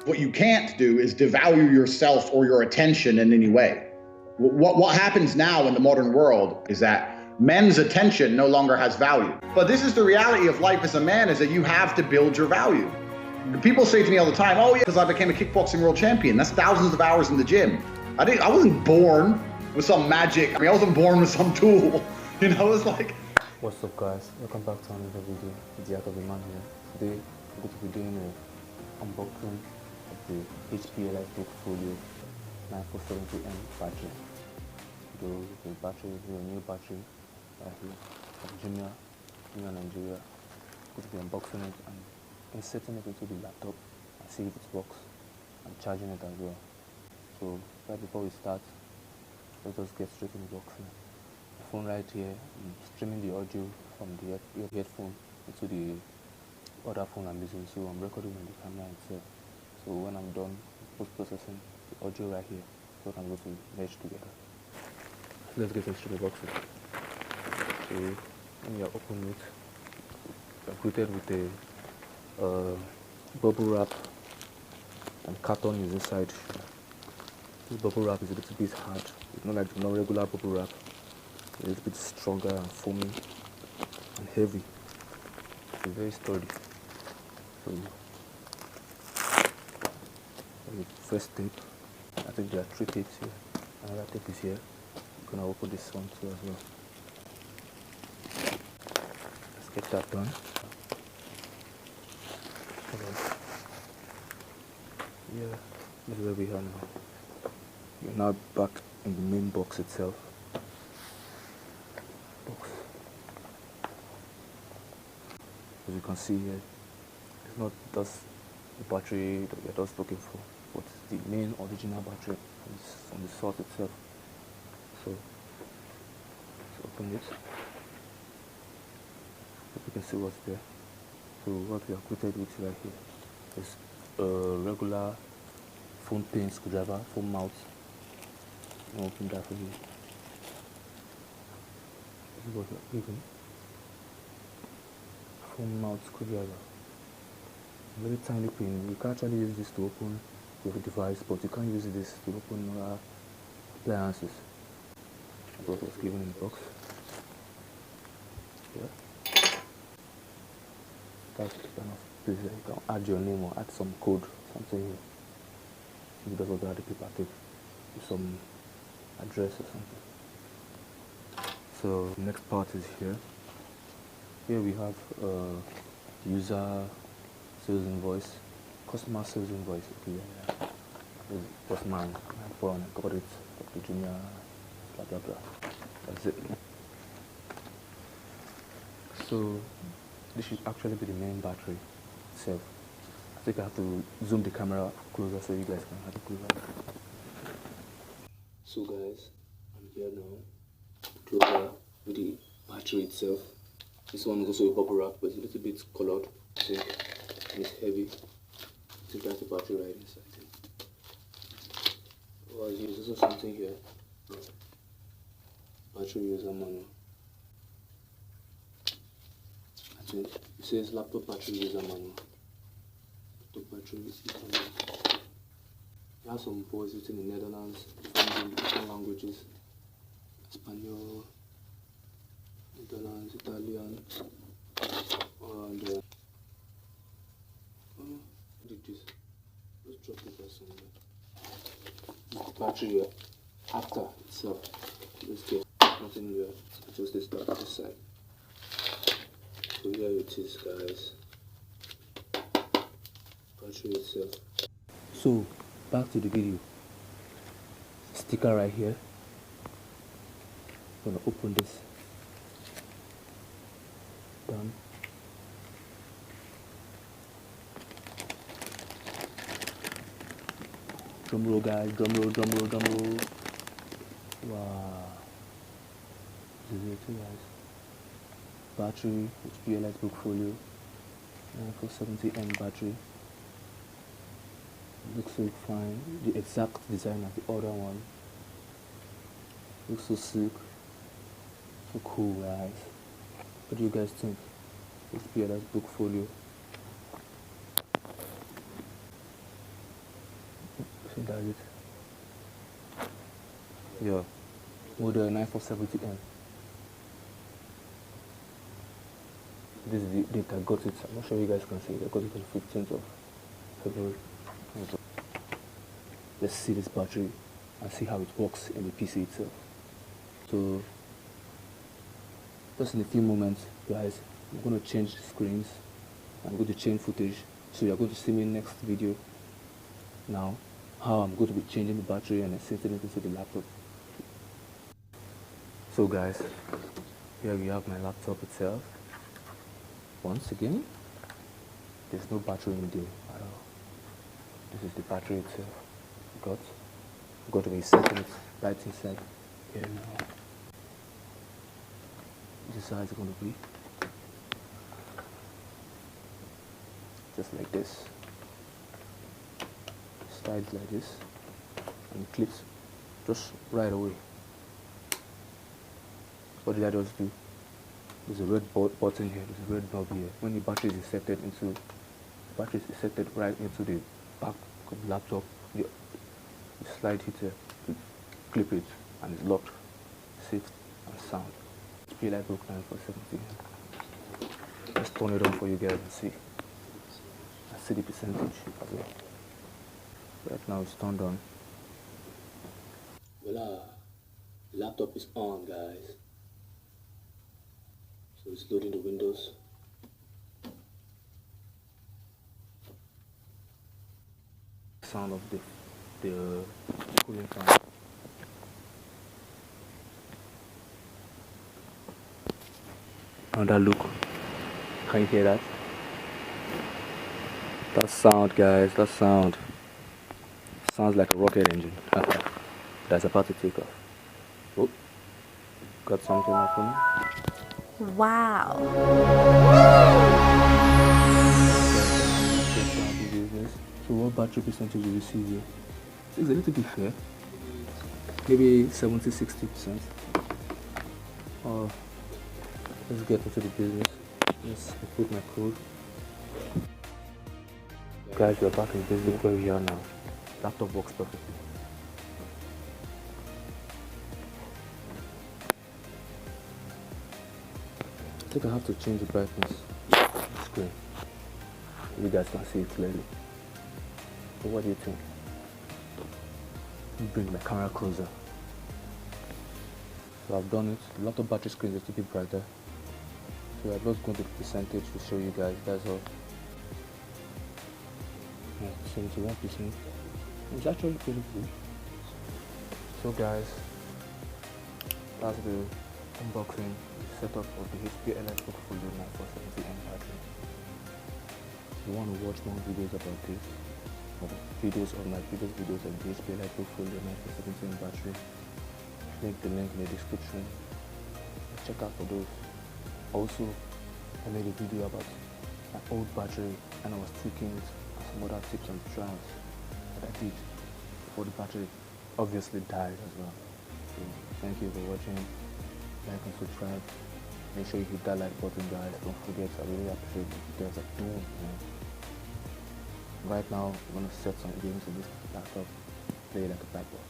What you can't do is devalue yourself or your attention in any way. What happens now in the modern world is that men's attention no longer has value. But this is the reality of life as a man, is that you have to build your value. People say to me all the time, oh yeah, because I became a kickboxing world champion. That's thousands of hours in the gym. I wasn't born with some magic. I wasn't born with some tool. You know, it's like... What's up guys, welcome back to another video, TheartofEmman here. Today I'm going to be doing an unboxing of the HP EliteBook folio 9470M battery. The battery is a new battery right here from Jumia, Nigeria. I'm going to be unboxing it and inserting it into the laptop and see if it works, and charging it as well. So right before we start, let us get straight into unboxing. Phone right here, I'm streaming the audio from the headphone into the other phone I'm using, so I'm recording on the camera itself. So when I'm done post-processing, the audio right here is what I'm going to merge together. So let's get into the boxing. So when you're opening it, you're greeted with a bubble wrap, and carton is inside. This bubble wrap is a little bit hard. It's not like the non-regular bubble wrap. A little bit stronger and foamy and heavy. It's very sturdy. So the first tape, I think there are 3 tapes here. Another tape is here. I'm gonna open this one too as well. Let's get that done. Yeah, this is where we are now. We're now back in the main box itself. As you can see here, it's not just the battery that we're just looking for, but the main original battery from the source itself. So let's open it. So you can see what's there. So what we are greeted with right here is a regular phone pin screwdriver, phone mount. I'll open that for you. This is what we are given. Phone mount screwdriver. Very tiny pin. You can actually use this to open your device, but you can't use this to open appliances. That's what was given in the box. Yeah. That's the kind of place that you can add your name or add some code, something here. Maybe that's what the other paper take. Some address or something. So the next part is here. Here we have user sales invoice, customer sales invoice. Okay, yeah. This was mine. I got it at the Jumia, blah blah blah. That's it. So this should actually be the main battery itself. I think I have to zoom the camera closer so you guys can have a closer. So guys, I'm here now, closer with the battery itself. This one is also a bubble wrap, but it's a little bit colored, I think, and it's heavy. I think that's the battery right inside it. Oh, there's also something here. Battery user manual. I think it says laptop battery user manual. Laptop battery user manual. It has some words written in Netherlands, different languages, Espanol, Netherlands, Italian, and did this? Let's drop it there somewhere. The battery here, after itself. Let's get nothing here. Just this stuff this side. So here it is, guys. Battery itself. So back to the video. Sticker right here. I'm gonna open this. Done. Drum roll, guys. Drum roll, drum roll, drum roll. Wow. This is it too, guys. Battery, HP EliteBook folio. 9470M battery. Looks so fine. The exact design of the other one. Looks so sick. So cool, guys. What do you guys think? HP EliteBook folio. So that's it. Yeah, model 9470M. This is the date I got it. I'm not sure you guys can see it. I got it on 15th of February. Let's see this battery and see how it works in the PC itself. So just in a few moments, guys, I'm going to change screens. I'm going to change footage. So you're going to see me next video now how I'm going to be changing the battery and setting it into the laptop. So guys, here we have my laptop itself. Once again, there's no battery in there at all. This is the battery itself. Got to be setting it right inside here now. This is how it's going to be. Just like this. Slides like this and it clicks just right away. What did I just do? There's a red button here, there's a red knob here. When the battery is inserted right into the back of the laptop, you slide it here to clip it and it's locked, safe and sound. It's EliteBook 9470. Let's turn it on for you guys and see. I see the percentage as well. Right now it's turned on. Voila! The laptop is on, guys. So it's loading the windows. Sound of the cooling fan. Another look. Can you hear that? That sound, guys, that sound. Sounds like a rocket engine. That's about to take off. Oh, got something on my phone. Wow. So what battery percentage do you see here? It's a little bit fair. Maybe 70-60%. Let's get into the business. Let's put my code. Guys, we're back in business where we are now. Laptop works perfectly. I think I have to change the brightness of the screen. You guys can see it clearly. So what do you think? Let me bring my camera closer. So I've done it. The laptop battery screen is a little bit brighter. So I'm just going to the percentage to show you guys. That's all. Yeah, 71%. It's actually pretty good. So guys, that's the unboxing setup of the HP EliteBook folio 9470M battery. If you want to watch more videos about this, or videos of my previous videos of the HP EliteBook folio 9470M battery, click the link in the description. Check out for those. Also, I made a video about my old battery and I was tweaking it and some other tips and trials that I did before the battery obviously died as well. So thank you for watching. Like and subscribe. Make sure you hit that like button, guys. Don't forget, I really appreciate it. There's a boom, man. Right now, I'm gonna set some games in this laptop, play like a black ball.